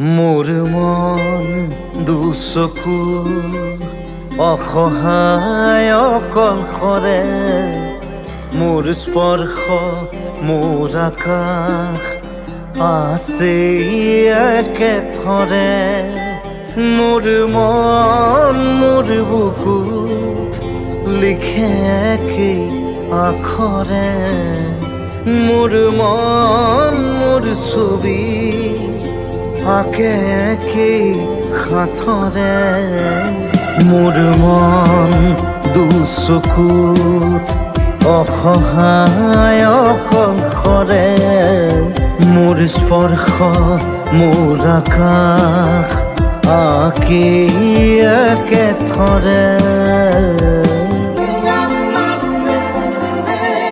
মোৰ মন দুচকু অসহায় অকলশৰে, মোৰ স্পৰ্শ মোৰ আকাশ আছে একেথৰে। মোৰ মন মোৰ বুকুত লিখে একে আখৰে, মোৰ মন মোৰ ছবি আঁকে একে হাতৰে। মোৰ মন দুচকুত অসহায় অকলশৰে, মোৰ স্পৰ্শ মোৰ আকাশ আঁকি একেথৰে।